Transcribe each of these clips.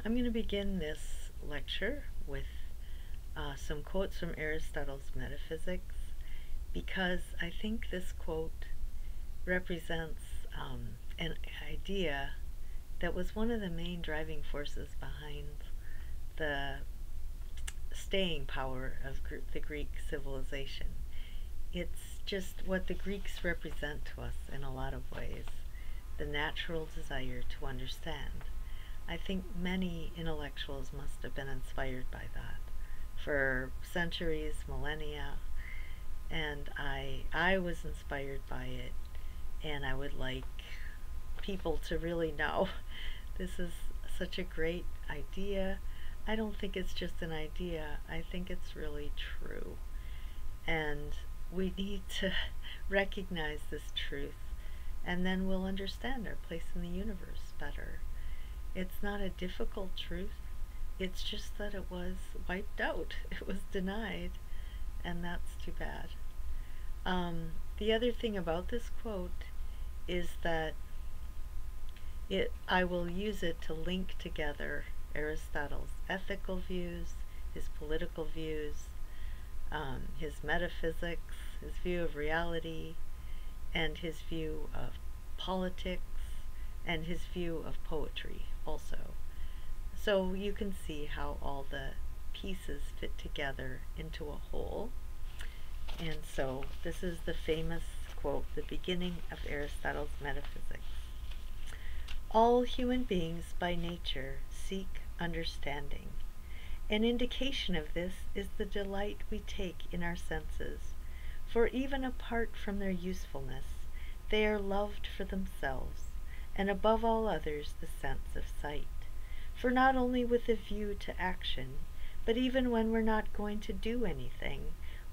I'm going to begin this lecture with some quotes from Aristotle's Metaphysics because I think this quote represents an idea that was one of the main driving forces behind the staying power of the Greek civilization. It's just what the Greeks represent to us in a lot of ways, the natural desire to understand. I think many intellectuals must have been inspired by that for centuries, millennia, and I was inspired by it, and I would like people to really know this is such a great idea. I don't think it's just an idea. I think it's really true. And we need to recognize this truth, and then we'll understand our place in the universe better. It's not a difficult truth. It's just that it was wiped out. It was denied, and that's too bad. The other thing about this quote is that I will use it to link together Aristotle's ethical views, his political views, his metaphysics, his view of reality, and his view of politics, and his view of poetry also. So you can see how all the pieces fit together into a whole. And so this is the famous quote, the beginning of Aristotle's Metaphysics. All human beings by nature seek understanding. An indication of this is the delight we take in our senses, for even apart from their usefulness, they are loved for themselves, and above all others the sense of sight. For not only with a view to action, but even when we're not going to do anything,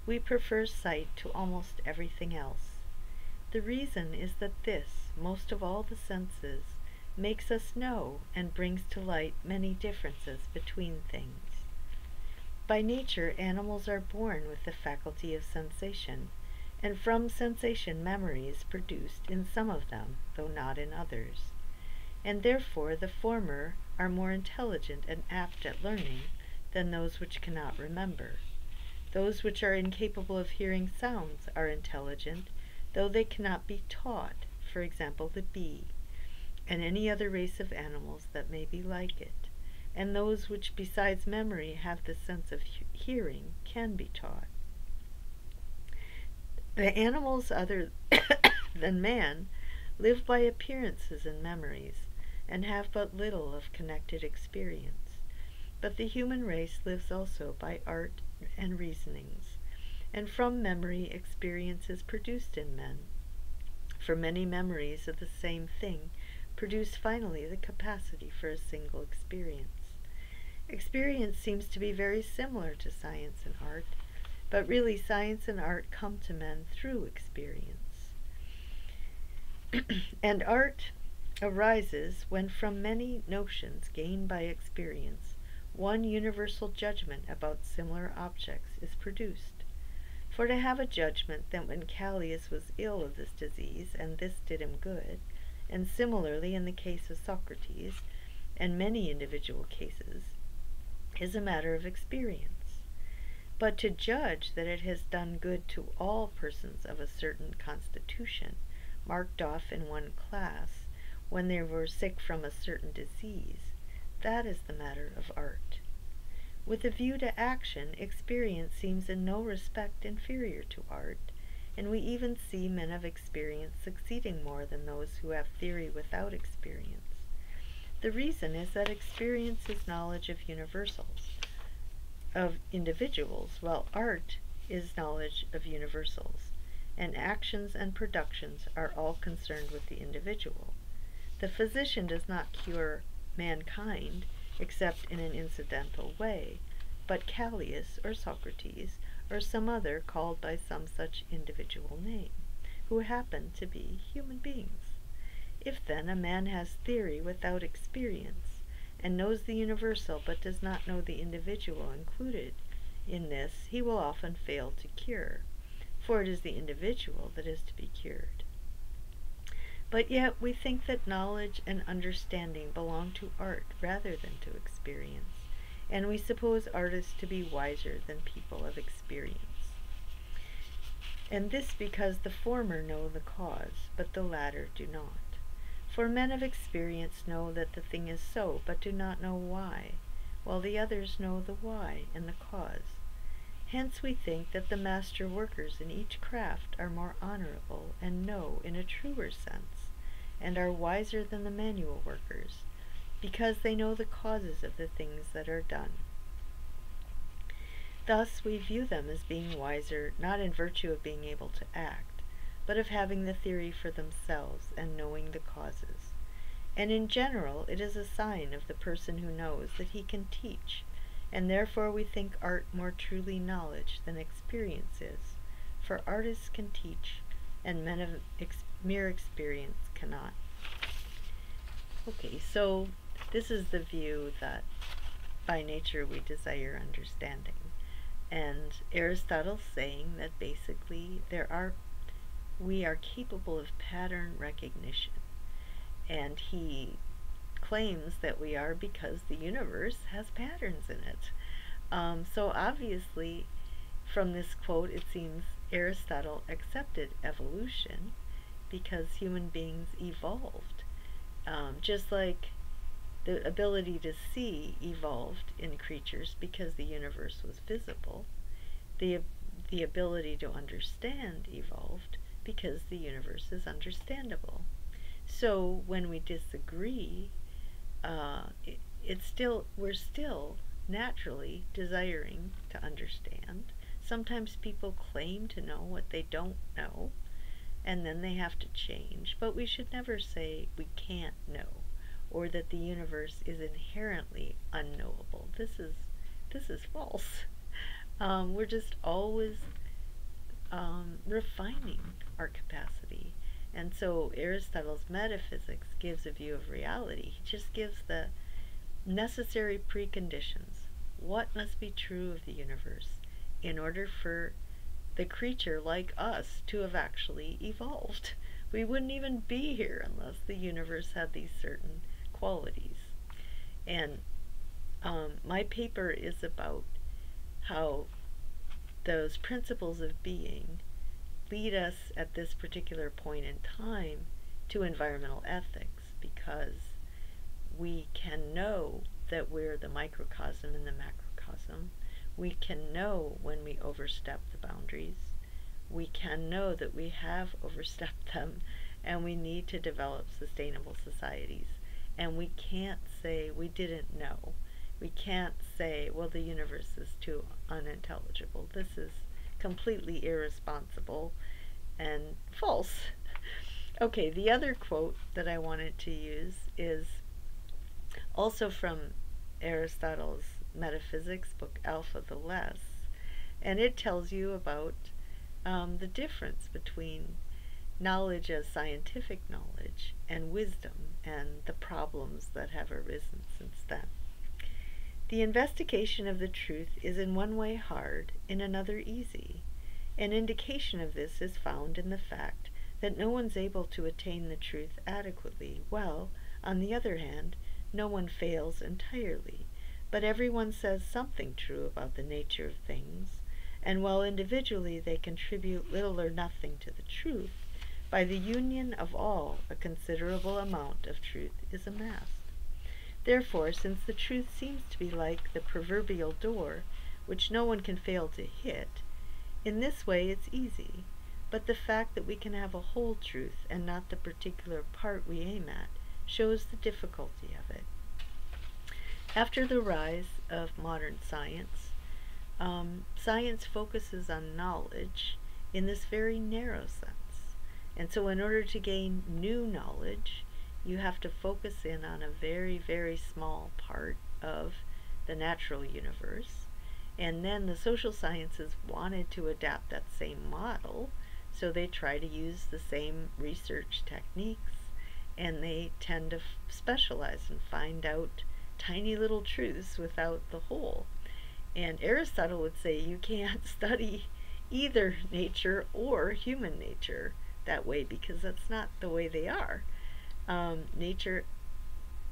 we prefer sight to almost everything else. The reason is that this, most of all the senses, makes us know and brings to light many differences between things. By nature, animals are born with the faculty of sensation, and from sensation memory is produced in some of them, though not in others. And therefore the former are more intelligent and apt at learning than those which cannot remember. Those which are incapable of hearing sounds are intelligent, though they cannot be taught, for example the bee, and any other race of animals that may be like it, and those which besides memory have the sense of hearing can be taught. The animals other than man live by appearances and memories, and have but little of connected experience. But the human race lives also by art and reasonings, and from memory experience is produced in men. For many memories of the same thing produce finally the capacity for a single experience. Experience seems to be very similar to science and art, but really science and art come to men through experience. And art arises when from many notions gained by experience, one universal judgment about similar objects is produced. For to have a judgment that when Callias was ill of this disease, and this did him good, and similarly in the case of Socrates, and many individual cases, is a matter of experience. But to judge that it has done good to all persons of a certain constitution, marked off in one class, when they were sick from a certain disease, that is the matter of art. With a view to action, experience seems in no respect inferior to art, and we even see men of experience succeeding more than those who have theory without experience. The reason is that experience is knowledge of universals, of individuals, while art is knowledge of universals, and actions and productions are all concerned with the individual. The physician does not cure mankind except in an incidental way, but Callias or Socrates or some other called by some such individual name, who happen to be human beings. If then a man has theory without experience, and knows the universal but does not know the individual included in this, he will often fail to cure, for it is the individual that is to be cured. But yet we think that knowledge and understanding belong to art rather than to experience, and we suppose artists to be wiser than people of experience. And this because the former know the cause, but the latter do not. For men of experience know that the thing is so, but do not know why, while the others know the why and the cause. Hence we think that the master workers in each craft are more honorable and know in a truer sense, and are wiser than the manual workers, because they know the causes of the things that are done. Thus we view them as being wiser not in virtue of being able to act, but of having the theory for themselves and knowing the causes. And in general it is a sign of the person who knows that he can teach, and therefore we think art more truly knowledge than experience is, for artists can teach, and men of mere experience cannot. Okay, so this is the view that by nature we desire understanding. And Aristotle's saying that basically we are capable of pattern recognition. And he claims that we are because the universe has patterns in it. So obviously, from this quote, it seems Aristotle accepted evolution because human beings evolved. Just like the ability to see evolved in creatures because the universe was visible, the ability to understand evolved because the universe is understandable. So when we disagree, we're still naturally desiring to understand. Sometimes people claim to know what they don't know, and then they have to change. But we should never say we can't know, or that the universe is inherently unknowable. This is false. We're just always refining our capacity. And so Aristotle's metaphysics gives a view of reality. He just gives the necessary preconditions. What must be true of the universe in order for the creature like us to have actually evolved? We wouldn't even be here unless the universe had these certain qualities. And my paper is about how those principles of being lead us at this particular point in time to environmental ethics, because we can know that we're the microcosm and the macrocosm. We can know when we overstep the boundaries. We can know that we have overstepped them, and we need to develop sustainable societies. And we can't say we didn't know. We can't say, well, the universe is too unintelligible. This is completely irresponsible and false. Okay, the other quote that I wanted to use is also from Aristotle's Metaphysics book, Alpha the Less, and it tells you about the difference between knowledge as scientific knowledge and wisdom, and the problems that have arisen since then. The investigation of the truth is in one way hard, in another easy. An indication of this is found in the fact that no one's able to attain the truth adequately, while, on the other hand, no one fails entirely, but everyone says something true about the nature of things, and while individually they contribute little or nothing to the truth, by the union of all a considerable amount of truth is amassed. Therefore, since the truth seems to be like the proverbial door, which no one can fail to hit, in this way it's easy, but the fact that we can have a whole truth and not the particular part we aim at shows the difficulty of it. After the rise of modern science, science focuses on knowledge in this very narrow sense. And so in order to gain new knowledge, you have to focus in on a very, very small part of the natural universe. And then the social sciences wanted to adapt that same model, so they try to use the same research techniques, and they tend to specialize and find out tiny little truths without the whole. And Aristotle would say you can't study either nature or human nature that way, because that's not the way they are. Nature,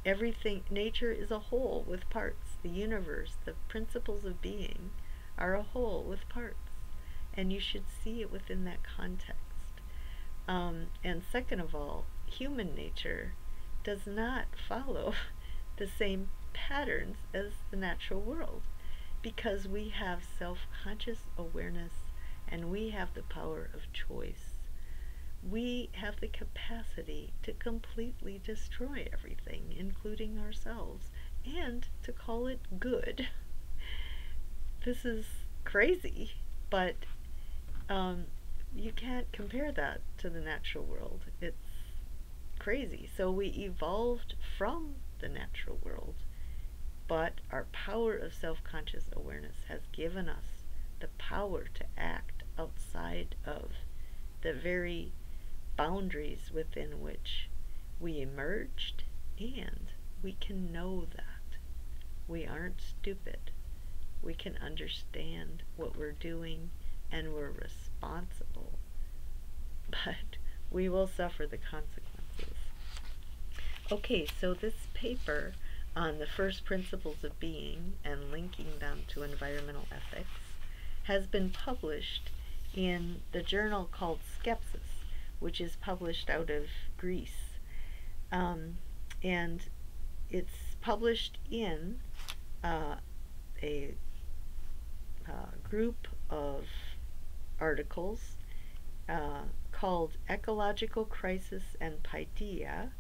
nature is a whole with parts. The universe, the principles of being, are a whole with parts, and you should see it within that context. And second of all, human nature does not follow the same patterns as the natural world, because we have self-conscious awareness and we have the power of choice. We have the capacity to completely destroy everything, including ourselves, and to call it good. This is crazy, but you can't compare that to the natural world. It's crazy. So we evolved from the natural world, but our power of self-conscious awareness has given us the power to act outside of the very boundaries within which we emerged, and we can know that. We aren't stupid. We can understand what we're doing, and we're responsible, but we will suffer the consequences. Okay, so this paper on the first principles of being and linking them to environmental ethics has been published in the journal called Skepsis, which is published out of Greece. And it's published in a group of articles called Ecological Crisis and Paideia,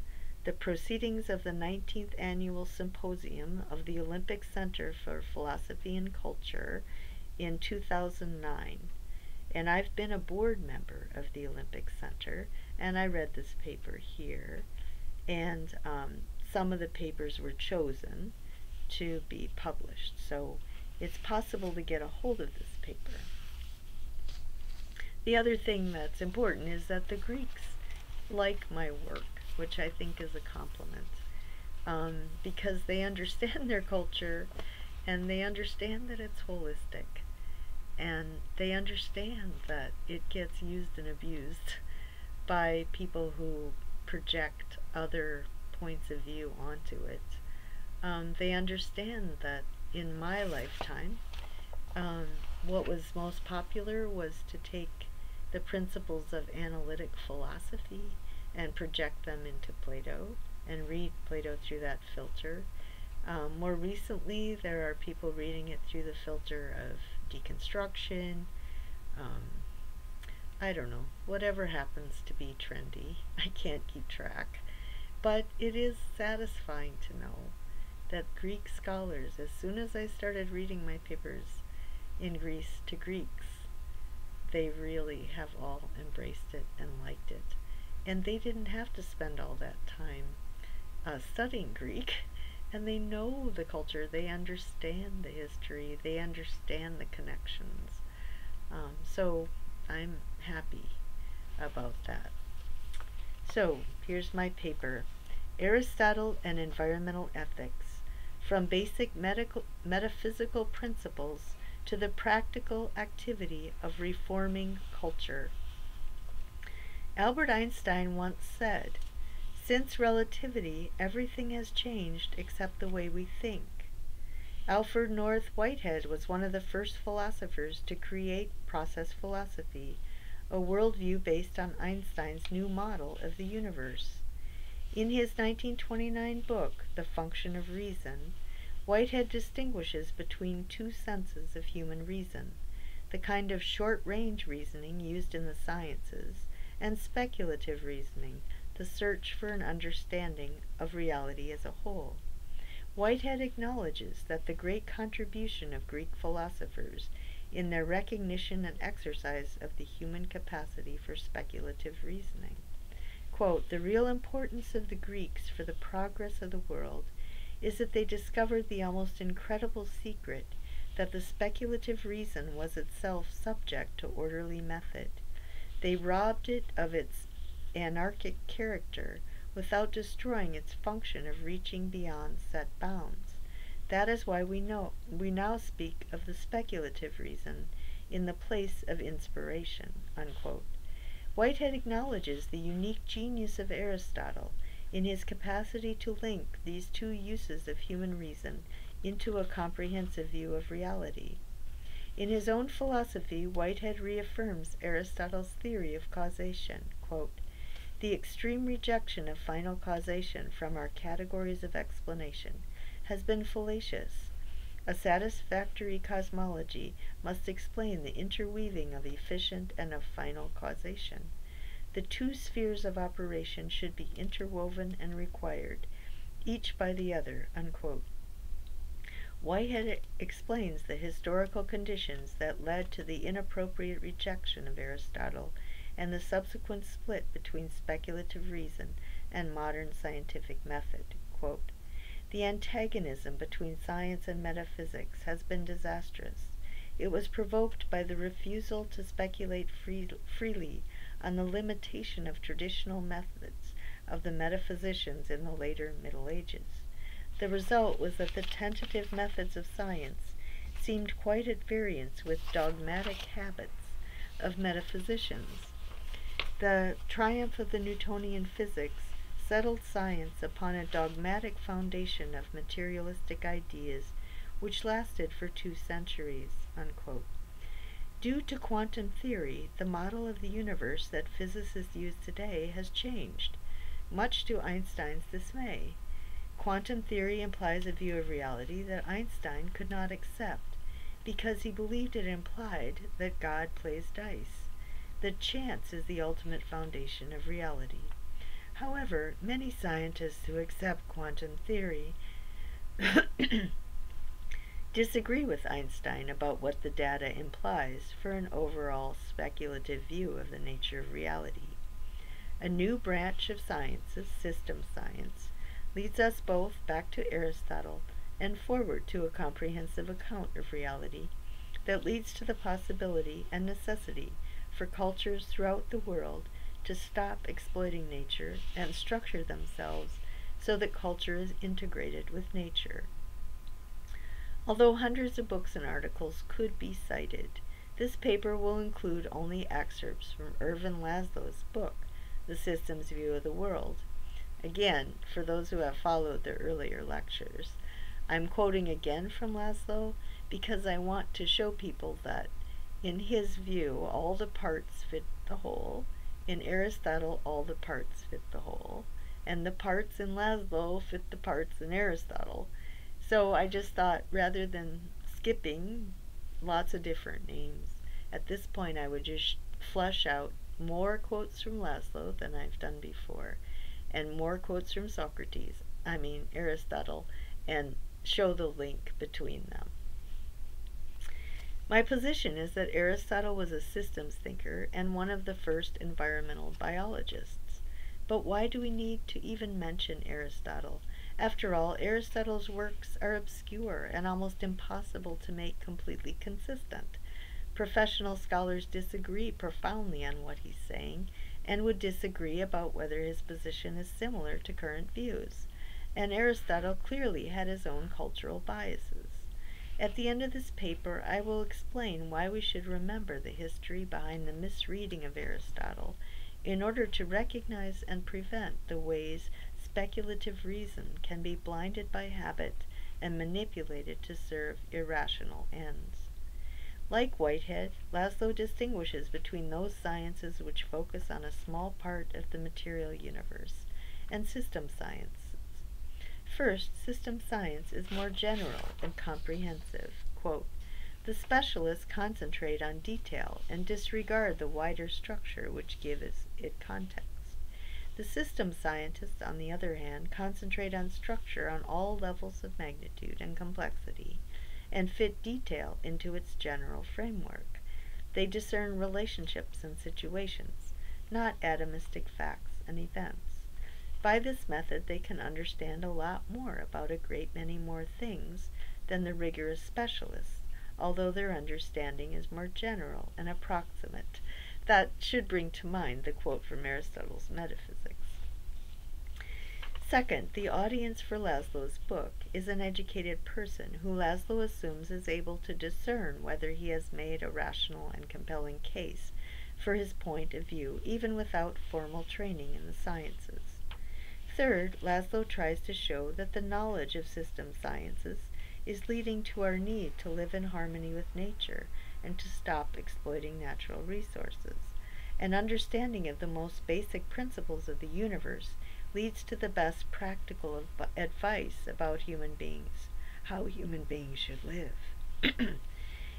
the Proceedings of the 19th Annual Symposium of the Olympic Center for Philosophy and Culture in 2009. And I've been a board member of the Olympic Center, and I read this paper here. And some of the papers were chosen to be published, so it's possible to get a hold of this paper. The other thing that's important is that the Greeks like my work, which I think is a compliment, because they understand their culture, and they understand that it's holistic, and they understand that it gets used and abused by people who project other points of view onto it. They understand that in my lifetime, what was most popular was to take the principles of analytic philosophy and project them into Plato and read Plato through that filter. More recently, there are people reading it through the filter of deconstruction. I don't know, whatever happens to be trendy. I can't keep track. But it is satisfying to know that Greek scholars, as soon as I started reading my papers in Greece to Greeks, they really have all embraced it and liked it. And they didn't have to spend all that time studying Greek, and they know the culture, they understand the history, they understand the connections. So I'm happy about that. So here's my paper, Aristotle and Environmental Ethics, from basic metaphysical principles to the practical activity of reforming culture. Albert Einstein once said, "Since relativity, everything has changed except the way we think." Alfred North Whitehead was one of the first philosophers to create process philosophy, a worldview based on Einstein's new model of the universe. In his 1929 book, The Function of Reason, Whitehead distinguishes between two senses of human reason, the kind of short-range reasoning used in the sciences, and speculative reasoning, the search for an understanding of reality as a whole. Whitehead acknowledges that the great contribution of Greek philosophers in their recognition and exercise of the human capacity for speculative reasoning. Quote, "The real importance of the Greeks for the progress of the world is that they discovered the almost incredible secret that the speculative reason was itself subject to orderly method. They robbed it of its anarchic character without destroying its function of reaching beyond set bounds. That is why we now speak of the speculative reason in the place of inspiration." Unquote. Whitehead acknowledges the unique genius of Aristotle in his capacity to link these two uses of human reason into a comprehensive view of reality. In his own philosophy, Whitehead reaffirms Aristotle's theory of causation. Quote, "The extreme rejection of final causation from our categories of explanation has been fallacious. A satisfactory cosmology must explain the interweaving of efficient and of final causation. The two spheres of operation should be interwoven and required, each by the other." Unquote. Whitehead explains the historical conditions that led to the inappropriate rejection of Aristotle and the subsequent split between speculative reason and modern scientific method. Quote, "The antagonism between science and metaphysics has been disastrous. It was provoked by the refusal to speculate freely on the limitation of traditional methods of the metaphysicians in the later Middle Ages. The result was that the tentative methods of science seemed quite at variance with dogmatic habits of metaphysicians. The triumph of the Newtonian physics settled science upon a dogmatic foundation of materialistic ideas which lasted for 2 centuries." Unquote. Due to quantum theory, the model of the universe that physicists use today has changed, much to Einstein's dismay. Quantum theory implies a view of reality that Einstein could not accept because he believed it implied that God plays dice, that chance is the ultimate foundation of reality. However, many scientists who accept quantum theory disagree with Einstein about what the data implies for an overall speculative view of the nature of reality. A new branch of sciences, system science, leads us both back to Aristotle and forward to a comprehensive account of reality that leads to the possibility and necessity for cultures throughout the world to stop exploiting nature and structure themselves so that culture is integrated with nature. Although hundreds of books and articles could be cited, this paper will include only excerpts from Ervin Laszlo's book, The System's View of the World. Again, for those who have followed the earlier lectures, I'm quoting again from Laszlo because I want to show people that, in his view, all the parts fit the whole. In Aristotle, all the parts fit the whole. And the parts in Laszlo fit the parts in Aristotle. So I just thought, rather than skipping lots of different names, at this point I would just flesh out more quotes from Laszlo than I've done before, and more quotes from Aristotle, and show the link between them. My position is that Aristotle was a systems thinker and one of the first environmental biologists. But why do we need to even mention Aristotle? After all, Aristotle's works are obscure and almost impossible to make completely consistent. Professional scholars disagree profoundly on what he's saying, and would disagree about whether his position is similar to current views. And Aristotle clearly had his own cultural biases. At the end of this paper, I will explain why we should remember the history behind the misreading of Aristotle in order to recognize and prevent the ways speculative reason can be blinded by habit and manipulated to serve irrational ends. Like Whitehead, Laszlo distinguishes between those sciences which focus on a small part of the material universe and system sciences. First, system science is more general and comprehensive. Quote, "The specialists concentrate on detail and disregard the wider structure which gives it context. The system scientists, on the other hand, concentrate on structure on all levels of magnitude and complexity, and fit detail into its general framework. They discern relationships and situations, not atomistic facts and events. By this method they can understand a lot more about a great many more things than the rigorous specialists, although their understanding is more general and approximate." That should bring to mind the quote from Aristotle's Metaphysics. Second, the audience for Laszlo's book is an educated person who Laszlo assumes is able to discern whether he has made a rational and compelling case for his point of view, even without formal training in the sciences. Third, Laszlo tries to show that the knowledge of system sciences is leading to our need to live in harmony with nature and to stop exploiting natural resources. An understanding of the most basic principles of the universe leads to the best practical advice about human beings, how human beings should live.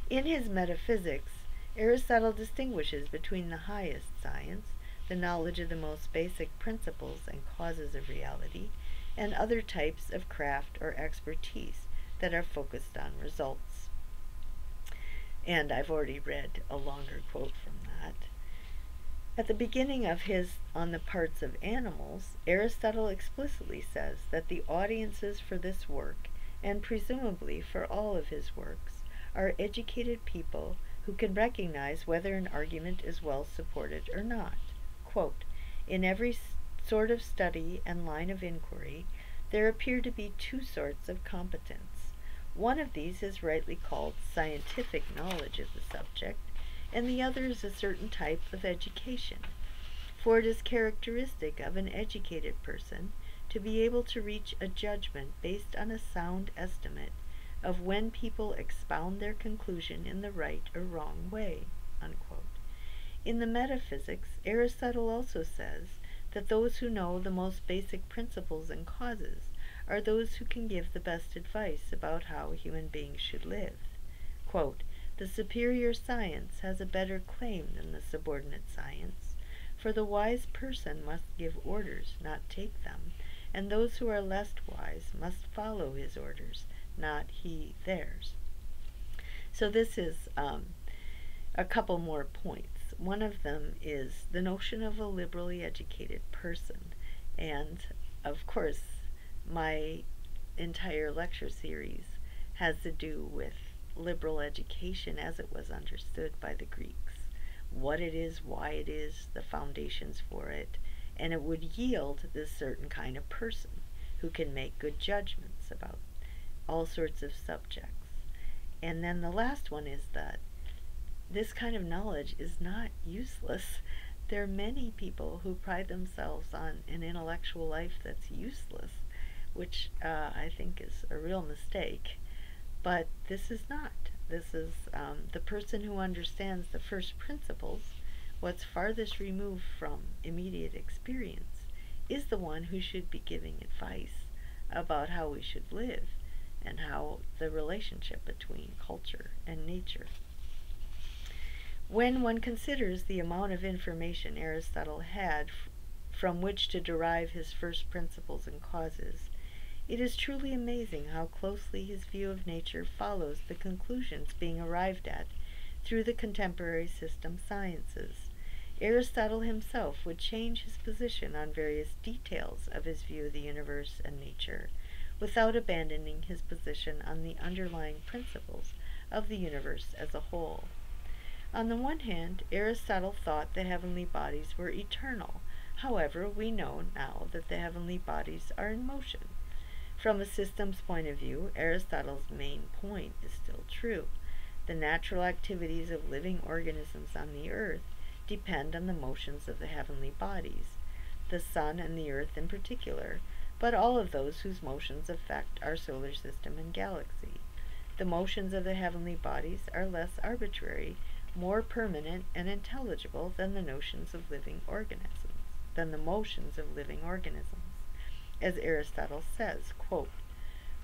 In his metaphysics, Aristotle distinguishes between the highest science, the knowledge of the most basic principles and causes of reality, and other types of craft or expertise that are focused on results. And I've already read a longer quote from that. At the beginning of his On the Parts of Animals, Aristotle explicitly says that the audiences for this work, and presumably for all of his works, are educated people who can recognize whether an argument is well supported or not. Quote, in every sort of study and line of inquiry, there appear to be two sorts of competence. One of these is rightly called scientific knowledge of the subject, and the other is a certain type of education. For it is characteristic of an educated person to be able to reach a judgment based on a sound estimate of when people expound their conclusion in the right or wrong way. Unquote. In the Metaphysics, Aristotle also says that those who know the most basic principles and causes are those who can give the best advice about how human beings should live. Quote, the superior science has a better claim than the subordinate science, for the wise person must give orders, not take them, and those who are less wise must follow his orders, not he theirs. So this is a couple more points. One of them is the notion of a liberally educated person. And, of course, my entire lecture series has to do with liberal education as it was understood by the Greeks. What it is, why it is, the foundations for it, and it would yield this certain kind of person who can make good judgments about all sorts of subjects. And then the last one is that this kind of knowledge is not useless. There are many people who pride themselves on an intellectual life that's useless, which I think is a real mistake. But this is not. This is the person who understands the first principles, what's farthest removed from immediate experience, is the one who should be giving advice about how we should live and how the relationship between culture and nature. When one considers the amount of information Aristotle had from which to derive his first principles and causes, it is truly amazing how closely his view of nature follows the conclusions being arrived at through the contemporary system sciences. Aristotle himself would change his position on various details of his view of the universe and nature, without abandoning his position on the underlying principles of the universe as a whole. On the one hand, Aristotle thought the heavenly bodies were eternal. However, we know now that the heavenly bodies are in motion. From a system's point of view, Aristotle's main point is still true. The natural activities of living organisms on the earth depend on the motions of the heavenly bodies, the sun and the earth in particular, but all of those whose motions affect our solar system and galaxy. The motions of the heavenly bodies are less arbitrary, more permanent and intelligible than the motions of living organisms, as Aristotle says, quote,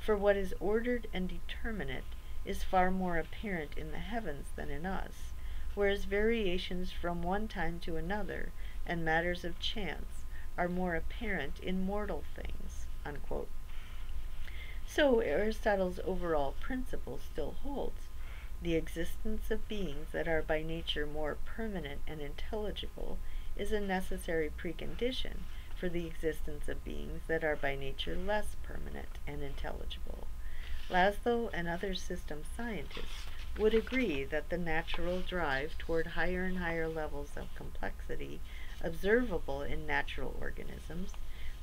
for what is ordered and determinate is far more apparent in the heavens than in us, whereas variations from one time to another and matters of chance are more apparent in mortal things, unquote. So Aristotle's overall principle still holds. The existence of beings that are by nature more permanent and intelligible is a necessary precondition for the existence of beings that are by nature less permanent and intelligible. Laszlo and other system scientists would agree that the natural drive toward higher and higher levels of complexity observable in natural organisms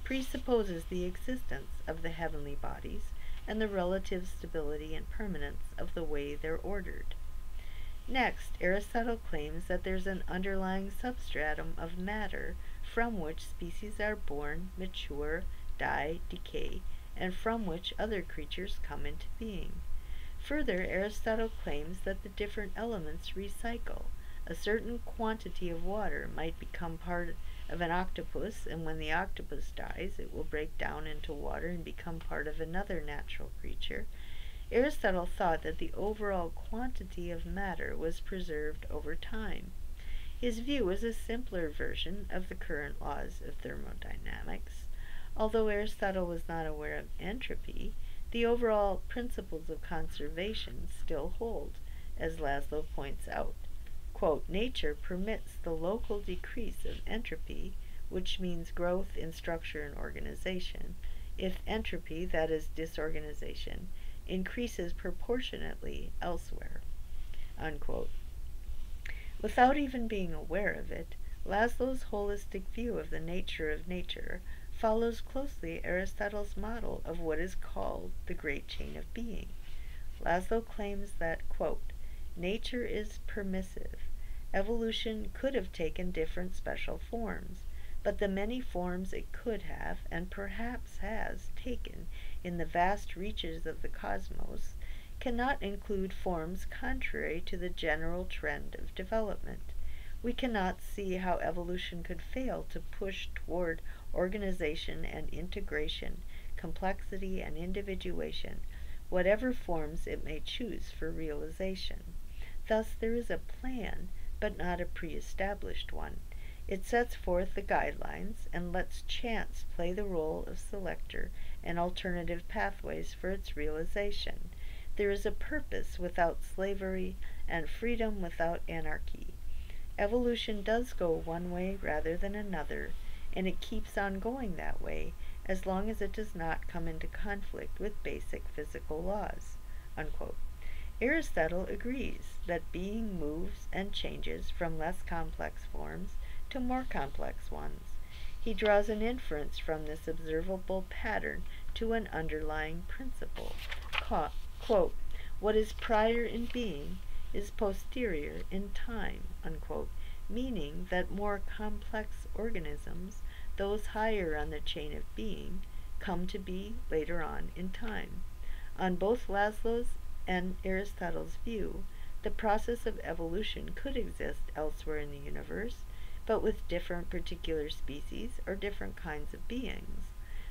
presupposes the existence of the heavenly bodies and the relative stability and permanence of the way they're ordered. Next, Aristotle claims that there's an underlying substratum of matter from which species are born, mature, die, decay, and from which other creatures come into being. Further, Aristotle claims that the different elements recycle. A certain quantity of water might become part of an octopus, and when the octopus dies, it will break down into water and become part of another natural creature. Aristotle thought that the overall quantity of matter was preserved over time. His view was a simpler version of the current laws of thermodynamics. Although Aristotle was not aware of entropy, the overall principles of conservation still hold, as Laszlo points out. Quote, nature permits the local decrease of entropy, which means growth in structure and organization, if entropy, that is disorganization, increases proportionately elsewhere. Unquote. Without even being aware of it, Laszlo's holistic view of the nature of nature follows closely Aristotle's model of what is called the great chain of being. Laszlo claims that, quote, nature is permissive. Evolution could have taken different special forms, but the many forms it could have, and perhaps has, taken in the vast reaches of the cosmos cannot include forms contrary to the general trend of development. We cannot see how evolution could fail to push toward organization and integration, complexity and individuation, whatever forms it may choose for realization. Thus there is a plan, but not a pre-established one. It sets forth the guidelines and lets chance play the role of selector and alternative pathways for its realization. There is a purpose without slavery and freedom without anarchy. Evolution does go one way rather than another, and it keeps on going that way as long as it does not come into conflict with basic physical laws. Unquote. Aristotle agrees that being moves and changes from less complex forms to more complex ones. He draws an inference from this observable pattern to an underlying principle. Quote, what is prior in being is posterior in time, unquote, meaning that more complex organisms, those higher on the chain of being, come to be later on in time. On both Laszlo's and Aristotle's view, the process of evolution could exist elsewhere in the universe, but with different particular species or different kinds of beings.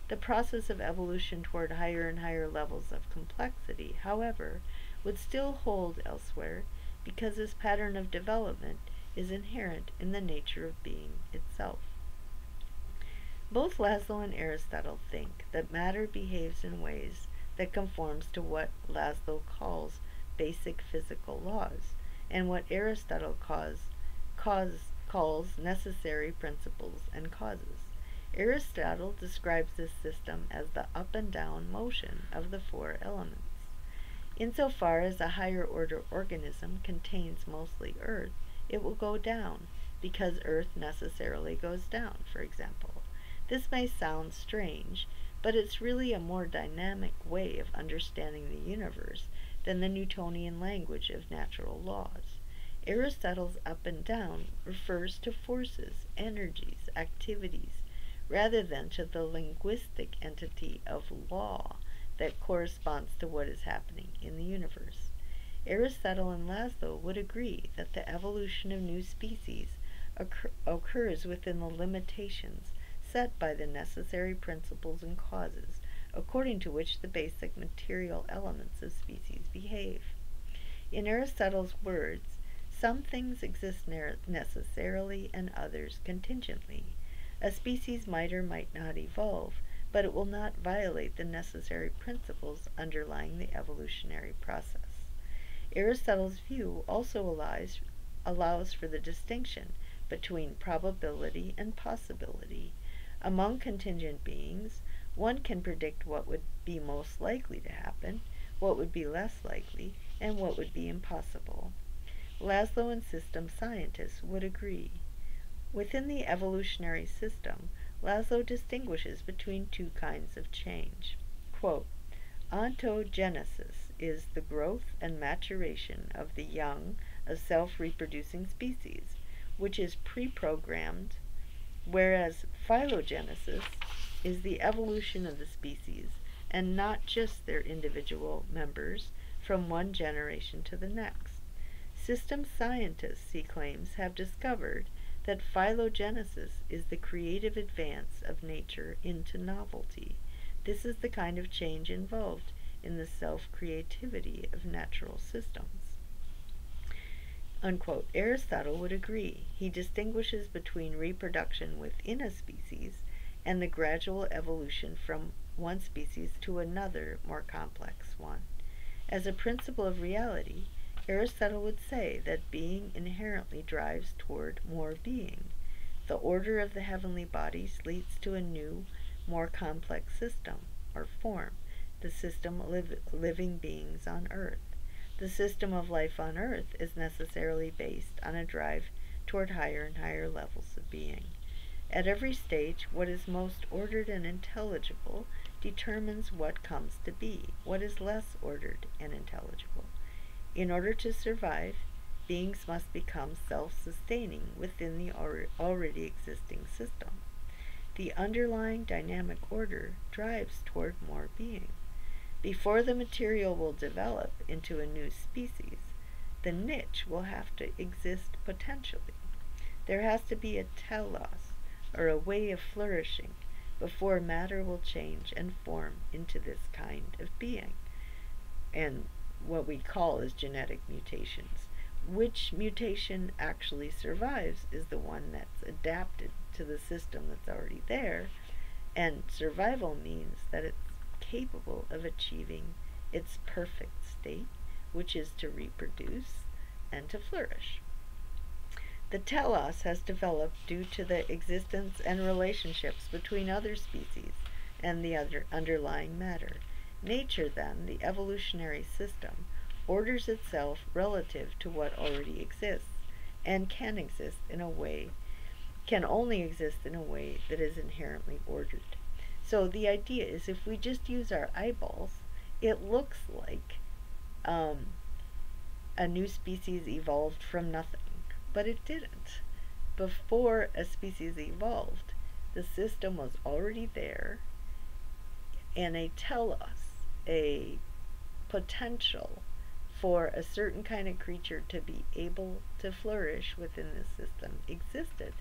The process of evolution toward higher and higher levels of complexity, however, would still hold elsewhere because this pattern of development is inherent in the nature of being itself. Both Laszlo and Aristotle think that matter behaves in ways that conforms to what Laszlo calls basic physical laws, and what Aristotle calls necessary principles and causes. Aristotle describes this system as the up and down motion of the four elements. Insofar as a higher order organism contains mostly earth, it will go down, because earth necessarily goes down, for example. This may sound strange, but it's really a more dynamic way of understanding the universe than the Newtonian language of natural laws. Aristotle's up and down refers to forces, energies, activities, rather than to the linguistic entity of law that corresponds to what is happening in the universe. Aristotle and Laszlo would agree that the evolution of new species occurs within the limitations set by the necessary principles and causes according to which the basic material elements of species behave. In Aristotle's words, some things exist necessarily and others contingently. A species might or might not evolve, but it will not violate the necessary principles underlying the evolutionary process. Aristotle's view also allows for the distinction between probability and possibility. Among contingent beings, one can predict what would be most likely to happen, what would be less likely, and what would be impossible. Laszlo and system scientists would agree. Within the evolutionary system, Laszlo distinguishes between two kinds of change. Quote, ontogenesis is the growth and maturation of the young, of self-reproducing species, which is pre-programmed, whereas phylogenesis is the evolution of the species and not just their individual members from one generation to the next. Systems scientists, he claims, have discovered that phylogenesis is the creative advance of nature into novelty. This is the kind of change involved in the self-creativity of natural systems. Unquote. Aristotle would agree. He distinguishes between reproduction within a species and the gradual evolution from one species to another, more complex one. As a principle of reality, Aristotle would say that being inherently drives toward more being. The order of the heavenly bodies leads to a new, more complex system, or form, the system of living beings on earth. The system of life on earth is necessarily based on a drive toward higher and higher levels of being. At every stage, what is most ordered and intelligible determines what comes to be, what is less ordered and intelligible. In order to survive, beings must become self-sustaining within the already existing system. The underlying dynamic order drives toward more being. Before the material will develop into a new species, the niche will have to exist potentially. There has to be a telos, or a way of flourishing, before matter will change and form into this kind of being. And what we call as genetic mutations. Which mutation actually survives is the one that's adapted to the system that's already there, and survival means that it's capable of achieving its perfect state, which is to reproduce and to flourish. The telos has developed due to the existence and relationships between other species and the other underlying matter. Nature, then, the evolutionary system, orders itself relative to what already exists, and can only exist in a way that is inherently ordered. So the idea is, if we just use our eyeballs, it looks like a new species evolved from nothing, but it didn't. Before a species evolved, the system was already there, and a telos, a potential for a certain kind of creature to be able to flourish within this system existed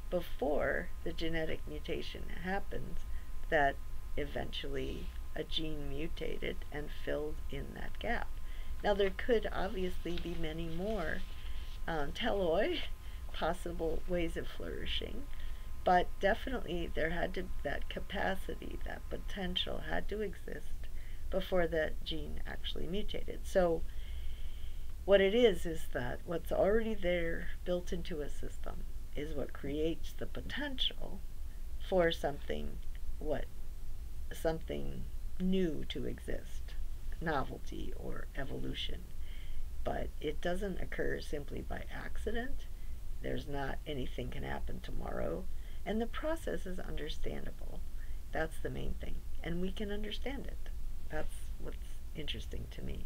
before the genetic mutation happened that eventually a gene mutated and filled in that gap. Now there could obviously be many more teloi, possible ways of flourishing, but definitely there had to, that capacity, that potential had to exist before that gene actually mutated. So what it is that what's already there built into a system is what creates the potential for something new to exist, novelty or evolution. But it doesn't occur simply by accident. There's not anything can happen tomorrow, and the process is understandable. That's the main thing, and we can understand it. That's what's interesting to me.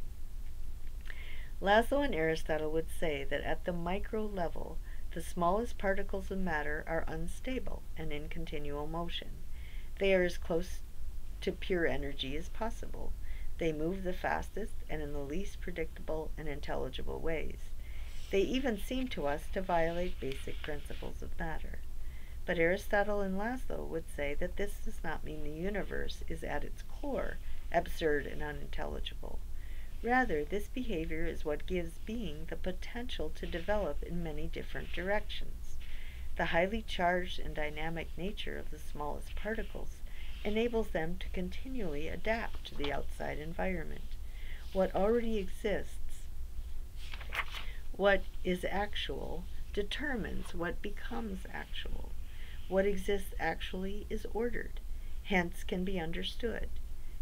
Laszlo and Aristotle would say that at the micro level, the smallest particles of matter are unstable and in continual motion. They are as close to pure energy as possible. They move the fastest and in the least predictable and intelligible ways. They even seem to us to violate basic principles of matter. But Aristotle and Laszlo would say that this does not mean the universe is at its core absurd and unintelligible. Rather, this behavior is what gives being the potential to develop in many different directions. The highly charged and dynamic nature of the smallest particles enables them to continually adapt to the outside environment. What already exists, what is actual, determines what becomes actual. What exists actually is ordered, hence can be understood.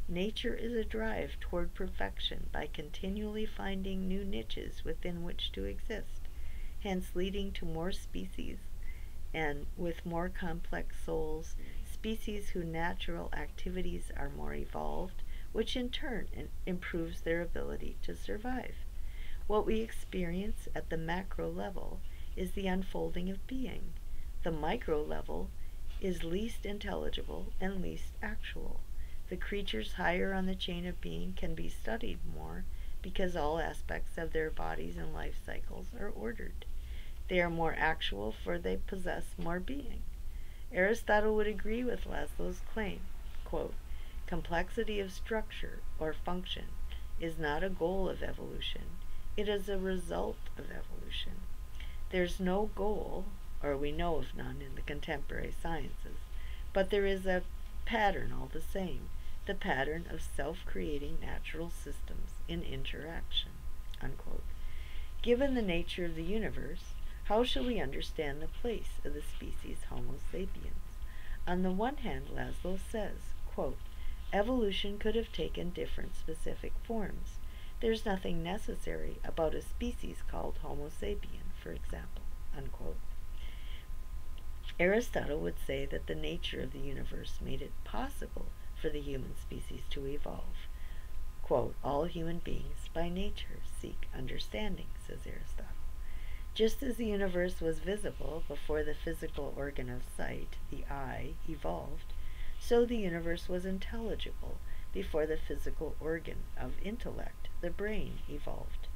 Nature is a drive toward perfection by continually finding new niches within which to exist, hence leading to more species, and with more complex souls, species whose natural activities are more evolved, which in turn improves their ability to survive. What we experience at the macro level is the unfolding of being. The micro level is least intelligible and least actual. The creatures higher on the chain of being can be studied more because all aspects of their bodies and life cycles are ordered. They are more actual, for they possess more being. Aristotle would agree with Laszlo's claim, quote, complexity of structure or function is not a goal of evolution, it is a result of evolution. There's no goal, or we know of none in the contemporary sciences, but there is a pattern all the same, the pattern of self-creating natural systems in interaction, unquote. Given the nature of the universe, how shall we understand the place of the species Homo sapiens? On the one hand, Laszlo says, quote, evolution could have taken different specific forms. There's nothing necessary about a species called Homo sapien, for example, unquote. Aristotle would say that the nature of the universe made it possible for the human species to evolve. Quote, all human beings by nature seek understanding, says Aristotle. Just as the universe was visible before the physical organ of sight, the eye, evolved, so the universe was intelligible before the physical organ of intellect, the brain, evolved.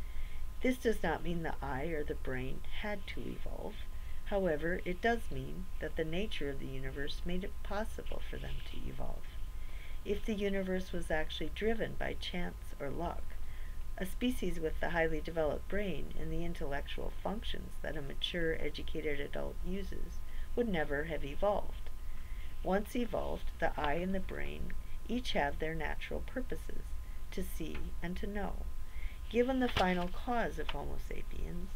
This does not mean the eye or the brain had to evolve. However, it does mean that the nature of the universe made it possible for them to evolve. If the universe was actually driven by chance or luck, a species with the highly developed brain and the intellectual functions that a mature, educated adult uses would never have evolved. Once evolved, the eye and the brain each have their natural purposes, to see and to know. Given the final cause of Homo sapiens,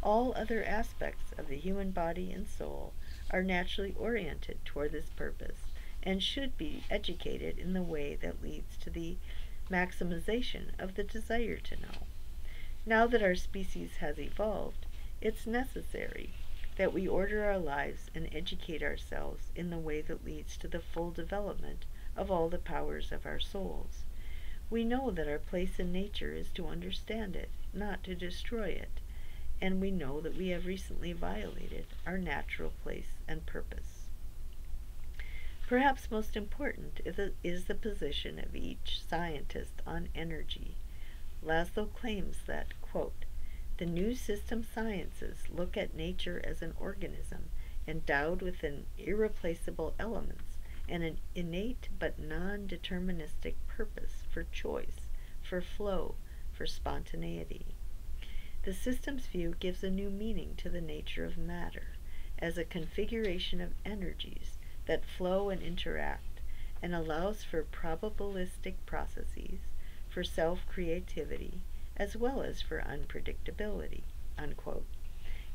all other aspects of the human body and soul are naturally oriented toward this purpose and should be educated in the way that leads to the maximization of the desire to know. Now that our species has evolved, it's necessary that we order our lives and educate ourselves in the way that leads to the full development of all the powers of our souls. We know that our place in nature is to understand it, not to destroy it, and we know that we have recently violated our natural place and purpose. Perhaps most important is the position of each scientist on energy. Laszlo claims that, quote, the new system sciences look at nature as an organism endowed with an irreplaceable elements and an innate but non-deterministic purpose for choice, for flow, for spontaneity. The systems view gives a new meaning to the nature of matter as a configuration of energies that flow and interact, and allows for probabilistic processes, for self-creativity, as well as for unpredictability, unquote.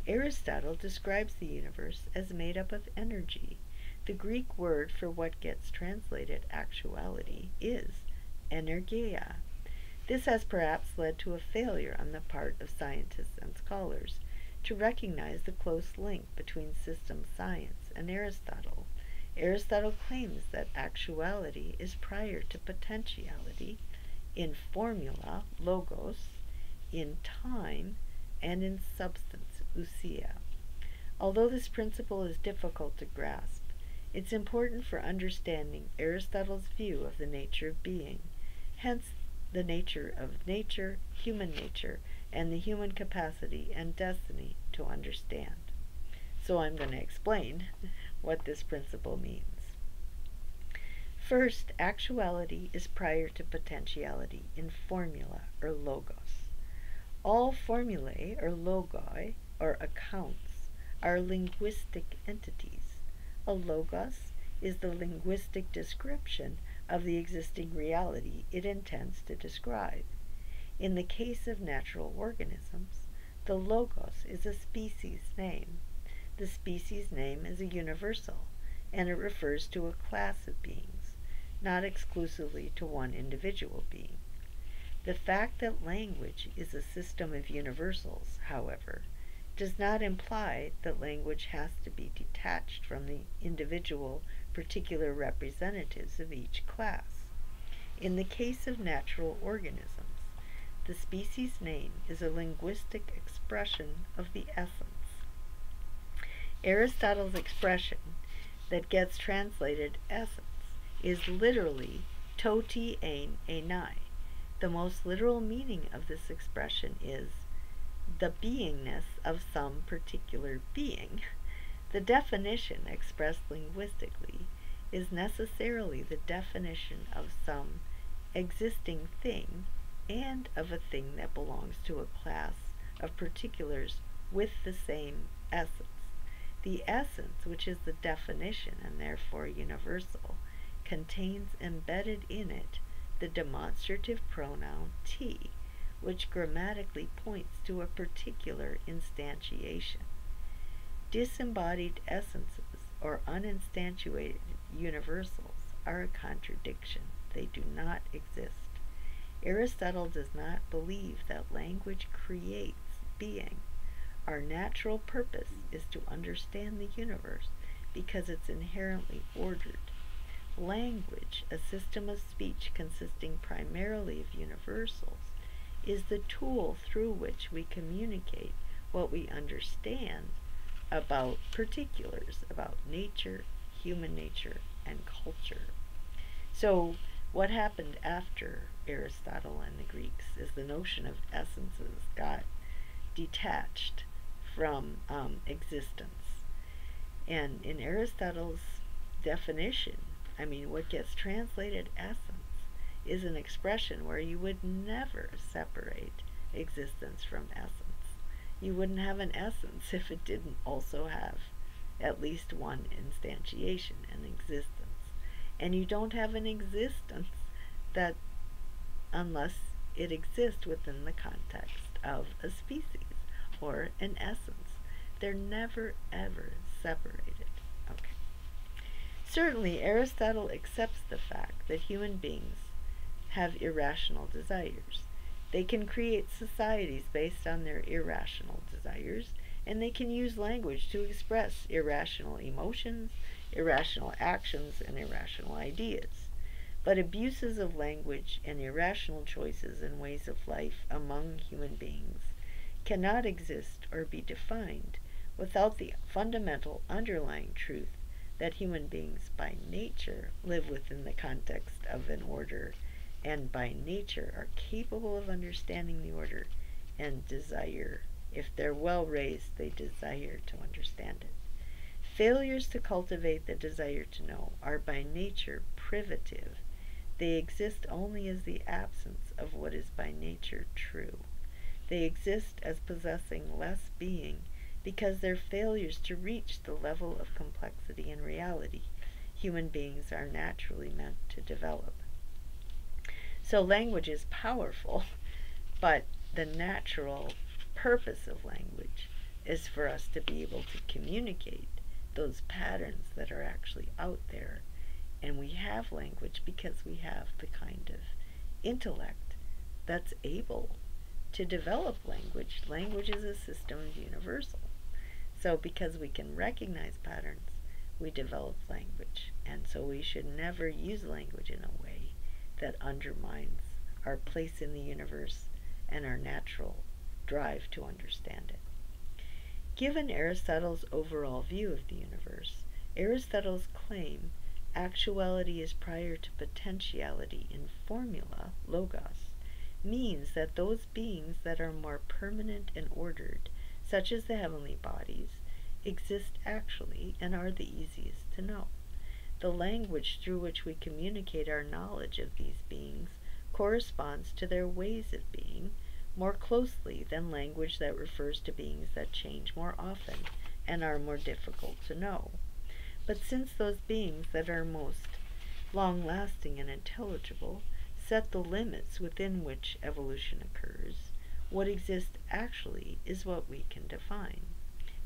Aristotle describes the universe as made up of energy. The Greek word for what gets translated actuality is energeia. This has perhaps led to a failure on the part of scientists and scholars to recognize the close link between system science and Aristotle. Aristotle claims that actuality is prior to potentiality, in formula, logos, in time, and in substance, ousia. Although this principle is difficult to grasp, it's important for understanding Aristotle's view of the nature of being, hence the nature of nature, human nature, and the human capacity and destiny to understand. So I'm going to explain what this principle means. First, actuality is prior to potentiality in formula or logos. All formulae or logi or accounts are linguistic entities. A logos is the linguistic description of the existing reality it intends to describe. In the case of natural organisms, the logos is a species name. The species name is a universal, and it refers to a class of beings, not exclusively to one individual being. The fact that language is a system of universals, however, does not imply that language has to be detached from the individual particular representatives of each class. In the case of natural organisms, The species name is a linguistic expression of the essence. Aristotle's expression that gets translated essence is literally toti ein enai. The most literal meaning of this expression is the beingness of some particular being. The definition expressed linguistically is necessarily the definition of some existing thing and of a thing that belongs to a class of particulars with the same essence. The essence, which is the definition and therefore universal, contains embedded in it the demonstrative pronoun t, which grammatically points to a particular instantiation. Disembodied essences or uninstantiated universals are a contradiction. They do not exist. Aristotle does not believe that language creates being. Our natural purpose is to understand the universe because it's inherently ordered. Language, a system of speech consisting primarily of universals, is the tool through which we communicate what we understand about particulars, about nature, human nature, and culture. So, what happened after Aristotle and the Greeks is the notion of essences got detached from existence. And in Aristotle's definition, what gets translated essence is an expression where you would never separate existence from essence. You wouldn't have an essence if it didn't also have at least one instantiation, an existence. And you don't have an existence that unless it exists within the context of a species or an essence. They're never ever separated. Okay. Certainly Aristotle accepts the fact that human beings have irrational desires. They can create societies based on their irrational desires, and they can use language to express irrational emotions, irrational actions, and irrational ideas. But abuses of language and irrational choices and ways of life among human beings cannot exist or be defined without the fundamental underlying truth that human beings by nature live within the context of an order and by nature are capable of understanding the order and desire. If they're well raised, they desire to understand it. Failures to cultivate the desire to know are by nature privative. They exist only as the absence of what is by nature true. They exist as possessing less being because their failures to reach the level of complexity and reality human beings are naturally meant to develop. So language is powerful, but the natural purpose of language is for us to be able to communicate those patterns that are actually out there. And we have language because we have the kind of intellect that's able to develop language. Language is a system of universal. So because we can recognize patterns, we develop language. And so we should never use language in a way that undermines our place in the universe and our natural drive to understand it. Given Aristotle's overall view of the universe, Aristotle's claim, actuality is prior to potentiality in formula, logos, means that those beings that are more permanent and ordered, such as the heavenly bodies, exist actually and are the easiest to know. The language through which we communicate our knowledge of these beings corresponds to their ways of being more closely than language that refers to beings that change more often and are more difficult to know. But since those beings that are most long-lasting and intelligible set the limits within which evolution occurs, what exists actually is what we can define.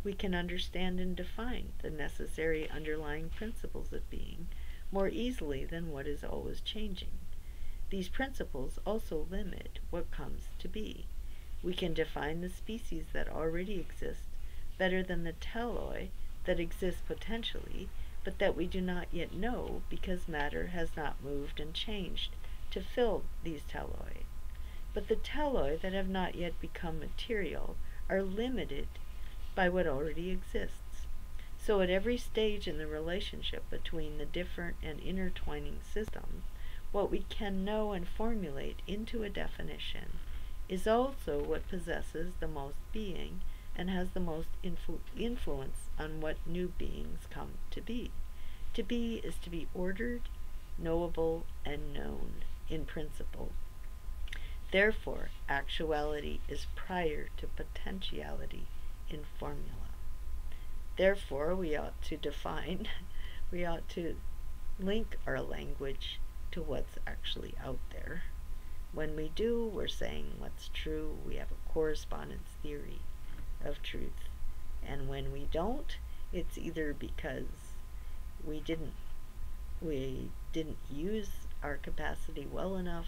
We can understand and define the necessary underlying principles of being more easily than what is always changing. These principles also limit what comes to be. We can define the species that already exist better than the teloi that exist potentially, but that we do not yet know because matter has not moved and changed to fill these teloi. but the telloi that have not yet become material are limited by what already exists. So at every stage in the relationship between the different and intertwining systems, what we can know and formulate into a definition is also what possesses the most being and has the most influence on what new beings come to be. To be is to be ordered, knowable, and known in principle. Therefore, actuality is prior to potentiality in formula. Therefore, we ought to define, we ought to link our language to what's actually out there. When we do, we're saying what's true. We have a correspondence theory of truth. And when we don't, it's either because we didn't use our capacity well enough,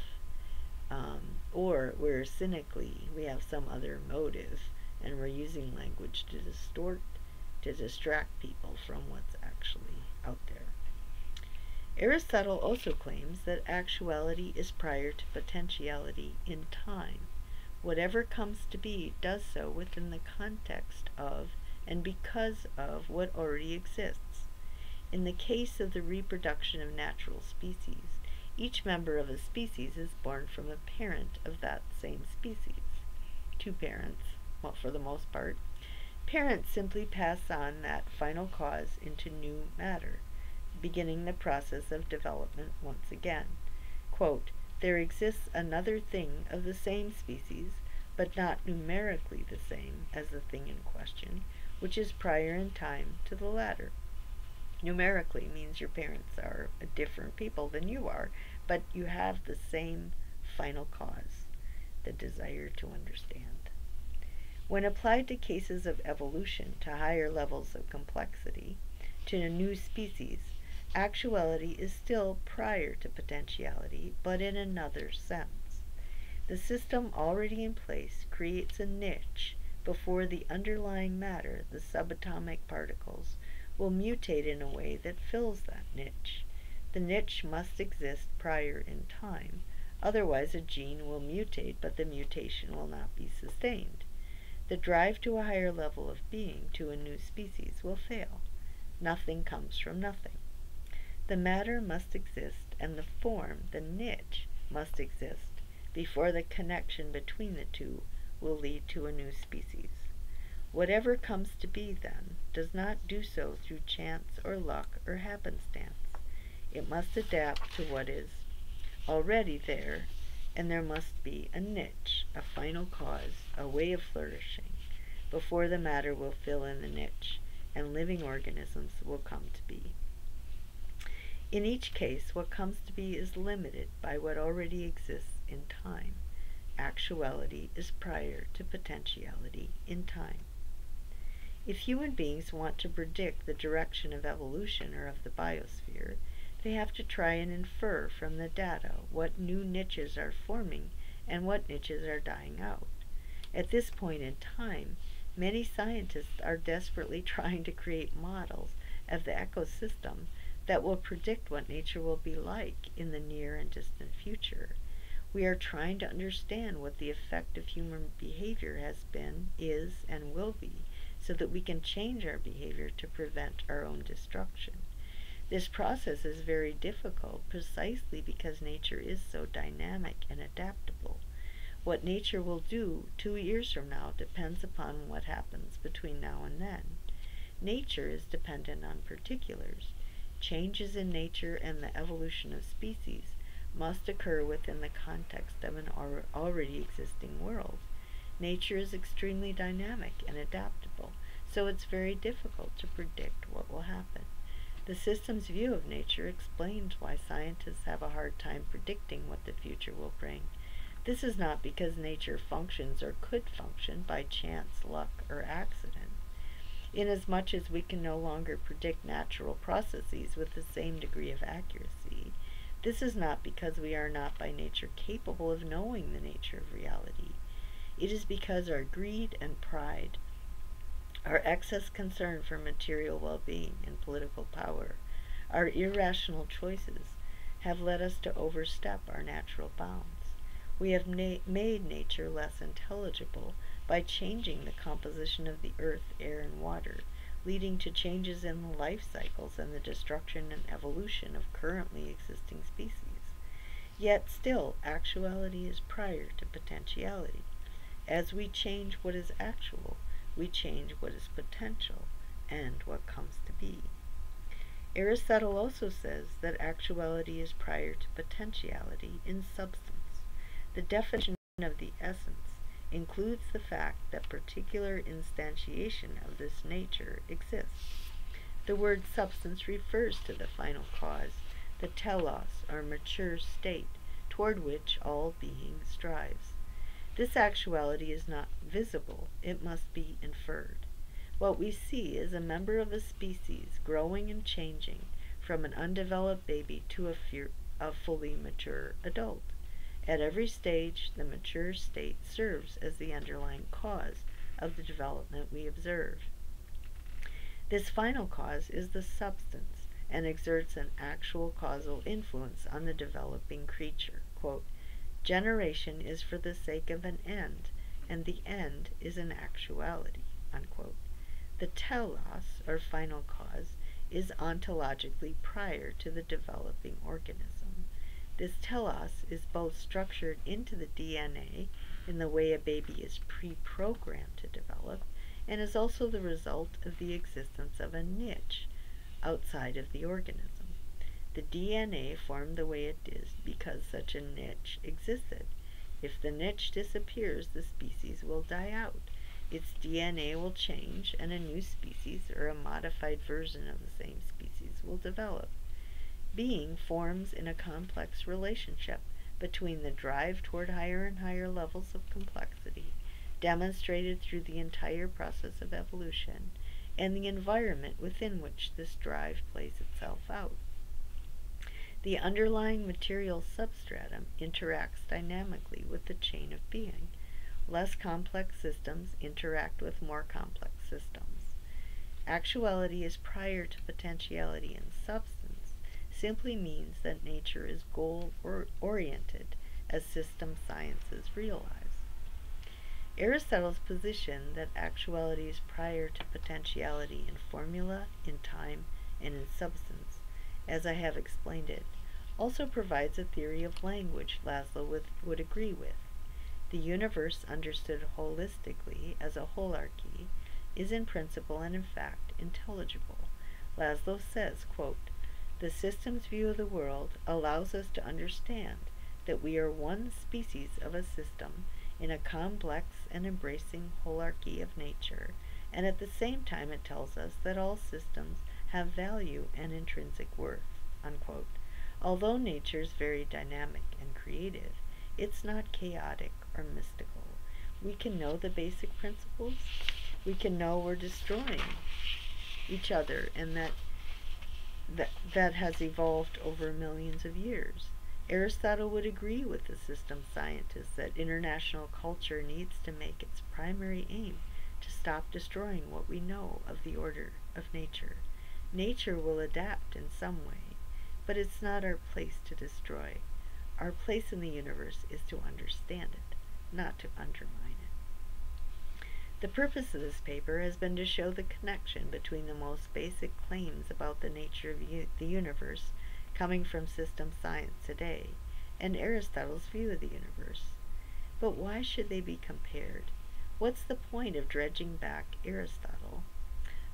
or we have some other motive, and we're using language to distract people from what's actually out there. Aristotle also claims that actuality is prior to potentiality in time. Whatever comes to be does so within the context of and because of what already exists. In the case of the reproduction of natural species, each member of a species is born from a parent of that same species. Two parents, well, for the most part. Parents simply pass on that final cause into new matter, beginning the process of development once again. Quote, there exists another thing of the same species, but not numerically the same as the thing in question, which is prior in time to the latter. Numerically means your parents are different people than you are, but you have the same final cause, the desire to understand. When applied to cases of evolution to higher levels of complexity, to a new species, actuality is still prior to potentiality, but in another sense. The system already in place creates a niche before the underlying matter, the subatomic particles, will mutate in a way that fills that niche. The niche must exist prior in time, otherwise a gene will mutate, but the mutation will not be sustained. The drive to a higher level of being, to a new species, will fail. Nothing comes from nothing. The matter must exist, and the form, the niche, must exist before the connection between the two will lead to a new species. Whatever comes to be, then, does not do so through chance or luck or happenstance. It must adapt to what is already there, and there must be a niche, a final cause, a way of flourishing, before the matter will fill in the niche, and living organisms will come to be. In each case, what comes to be is limited by what already exists in time. Actuality is prior to potentiality in time. If human beings want to predict the direction of evolution or of the biosphere, they have to try and infer from the data what new niches are forming and what niches are dying out. At this point in time, many scientists are desperately trying to create models of the ecosystem that will predict what nature will be like in the near and distant future. We are trying to understand what the effect of human behavior has been, is, and will be, so that we can change our behavior to prevent our own destruction. This process is very difficult precisely because nature is so dynamic and adaptable. What nature will do 2 years from now depends upon what happens between now and then. Nature is dependent on particulars. Changes in nature and the evolution of species must occur within the context of an already existing world. Nature is extremely dynamic and adaptable, so it's very difficult to predict what will happen. The system's view of nature explains why scientists have a hard time predicting what the future will bring. This is not because nature functions or could function by chance, luck, or accident. Inasmuch as we can no longer predict natural processes with the same degree of accuracy, this is not because we are not by nature capable of knowing the nature of reality. It is because our greed and pride, our excess concern for material well-being and political power, our irrational choices, have led us to overstep our natural bounds. We have made nature less intelligible by changing the composition of the earth, air, and water, leading to changes in the life cycles and the destruction and evolution of currently existing species. Yet still, actuality is prior to potentiality. As we change what is actual, we change what is potential and what comes to be. Aristotle also says that actuality is prior to potentiality in substance. The definition of the essence includes the fact that particular instantiation of this nature exists. The word substance refers to the final cause, the telos, or mature state, toward which all being strives. This actuality is not visible, it must be inferred. What we see is a member of a species growing and changing from an undeveloped baby to a fully mature adult. At every stage, the mature state serves as the underlying cause of the development we observe. This final cause is the substance and exerts an actual causal influence on the developing creature. Quote, "Generation is for the sake of an end, and the end is an actuality." Unquote. The telos, or final cause, is ontologically prior to the developing organism. This telos is both structured into the DNA in the way a baby is pre-programmed to develop, and is also the result of the existence of a niche outside of the organism. The DNA formed the way it is because such a niche existed. If the niche disappears, the species will die out. Its DNA will change, and a new species, or a modified version of the same species, will develop. Being forms in a complex relationship between the drive toward higher and higher levels of complexity, demonstrated through the entire process of evolution, and the environment within which this drive plays itself out. The underlying material substratum interacts dynamically with the chain of being. Less complex systems interact with more complex systems. Actuality is prior to potentiality in substance simply means that nature is goal-oriented, as system sciences realize. Aristotle's position that actuality is prior to potentiality in formula, in time, and in substance, as I have explained it, also provides a theory of language Laszlo would agree with. The universe understood holistically as a holarchy is in principle and in fact intelligible. Laszlo says, quote, "The system's view of the world allows us to understand that we are one species of a system in a complex and embracing holarchy of nature, and at the same time it tells us that all systems have value and intrinsic worth." Unquote. Although nature is very dynamic and creative, it's not chaotic or mystical. We can know the basic principles. We can know we're destroying each other, and that has evolved over millions of years. Aristotle would agree with the system scientists that international culture needs to make its primary aim to stop destroying what we know of the order of nature. Nature will adapt in some way, but it's not our place to destroy. Our place in the universe is to understand it, not to undermine it. The purpose of this paper has been to show the connection between the most basic claims about the nature of the universe coming from system science today and Aristotle's view of the universe. But why should they be compared? What's the point of dredging back Aristotle?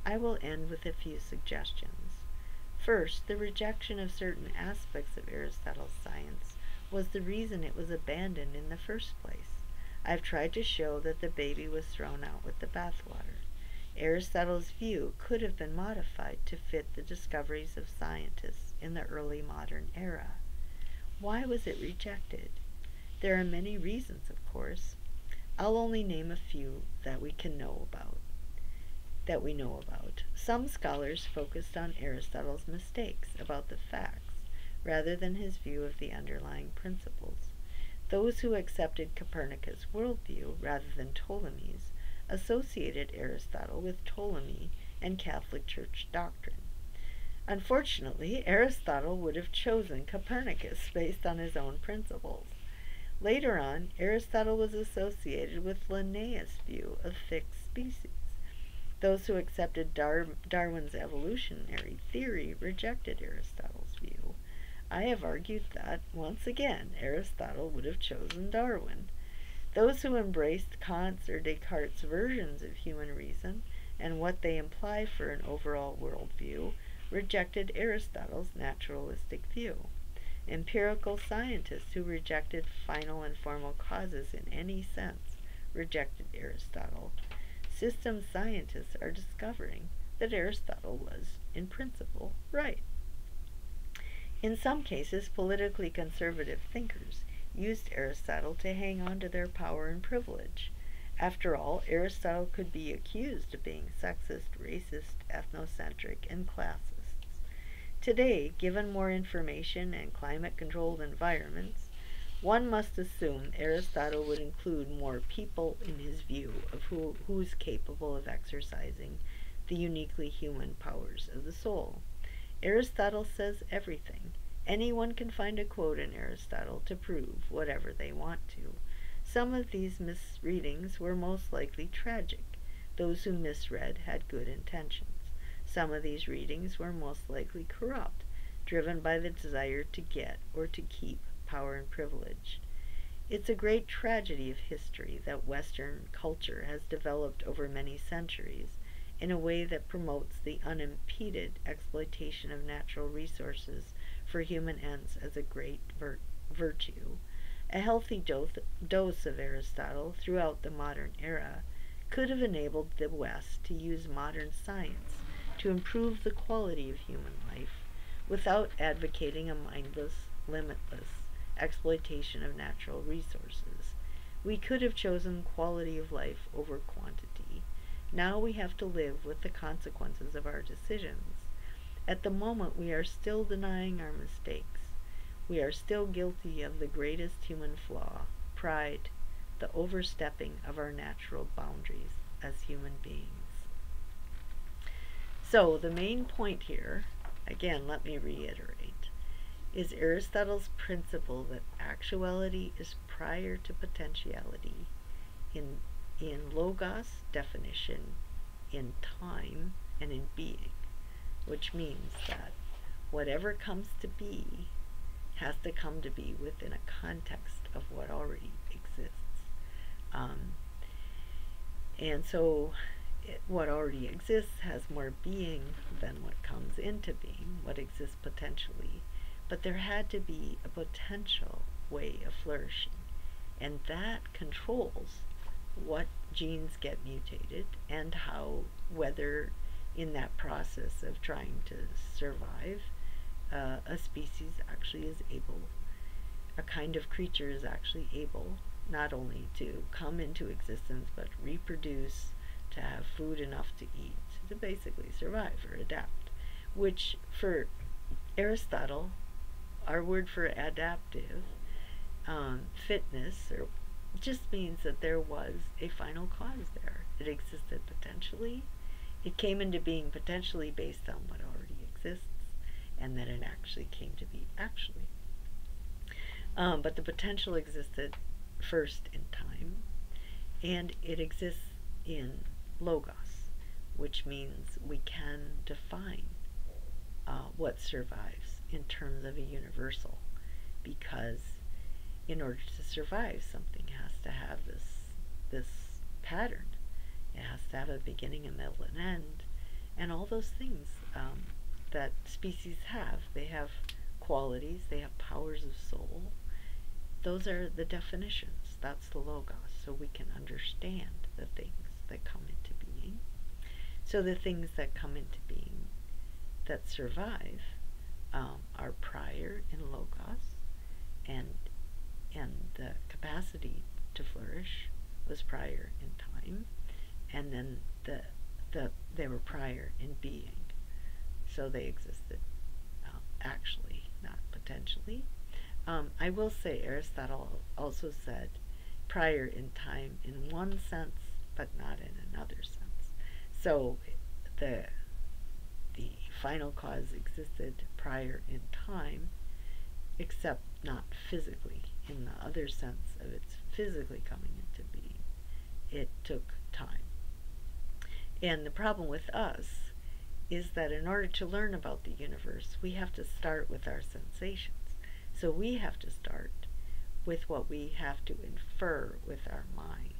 I will end with a few suggestions. First, the rejection of certain aspects of Aristotle's science was the reason it was abandoned in the first place. I've tried to show that the baby was thrown out with the bathwater. Aristotle's view could have been modified to fit the discoveries of scientists in the early modern era. Why was it rejected? There are many reasons, of course. I'll only name a few that we know about. Some scholars focused on Aristotle's mistakes about the facts rather than his view of the underlying principles. Those who accepted Copernicus' worldview rather than Ptolemy's associated Aristotle with Ptolemy and Catholic Church doctrine. Unfortunately, Aristotle would have chosen Copernicus based on his own principles. Later on, Aristotle was associated with Linnaeus' view of fixed species. Those who accepted Darwin's evolutionary theory rejected Aristotle's view. I have argued that, once again, Aristotle would have chosen Darwin. Those who embraced Kant's or Descartes' versions of human reason and what they imply for an overall worldview rejected Aristotle's naturalistic view. Empirical scientists who rejected final and formal causes in any sense rejected Aristotle. System scientists are discovering that Aristotle was, in principle, right. In some cases, politically conservative thinkers used Aristotle to hang on to their power and privilege. After all, Aristotle could be accused of being sexist, racist, ethnocentric, and classist. Today, given more information and climate-controlled environments, one must assume Aristotle would include more people in his view of who's capable of exercising the uniquely human powers of the soul. Aristotle says everything. Anyone can find a quote in Aristotle to prove whatever they want to. Some of these misreadings were most likely tragic. Those who misread had good intentions. Some of these readings were most likely corrupt, driven by the desire to get or to keep power and privilege. It's a great tragedy of history that Western culture has developed over many centuries in a way that promotes the unimpeded exploitation of natural resources for human ends as a great virtue. A healthy dose of Aristotle throughout the modern era could have enabled the West to use modern science to improve the quality of human life without advocating a mindless, limitless exploitation of natural resources. We could have chosen quality of life over quantity. Now we have to live with the consequences of our decisions. At the moment, we are still denying our mistakes. We are still guilty of the greatest human flaw, pride, the overstepping of our natural boundaries as human beings. So, the main point here, again, let me reiterate, is Aristotle's principle that actuality is prior to potentiality in logos, definition, in time, and in being, which means that whatever comes to be has to come to be within a context of what already exists. And so what already exists has more being than what comes into being, what exists potentially. But there had to be a potential way of flourishing, and that controls what genes get mutated and how, whether in that process of trying to survive, a species actually is able, a kind of creature is actually able not only to come into existence but reproduce, to have food enough to eat, to basically survive or adapt, which for Aristotle, our word for adaptive fitness or just means that there was a final cause there. It existed potentially. It came into being potentially based on what already exists, and then it actually came to be actually. But the potential existed first in time, and it exists in logos, which means we can define what survives in terms of a universal, because in order to survive, something has to have this pattern. It has to have a beginning, a middle, and end, and all those things that species have. They have qualities, they have powers of soul. Those are the definitions. That's the logos, so we can understand the things that come into being. So the things that come into being that survive are prior in logos, and the capacity to flourish was prior in time, and then they were prior in being. So they existed actually, not potentially. I will say Aristotle also said prior in time in one sense, but not in another sense. So the final cause existed prior in time, except not physically in the other sense of its physically coming into being. It took time. And the problem with us is that in order to learn about the universe, we have to start with our sensations. So we have to start with what we have to infer with our mind.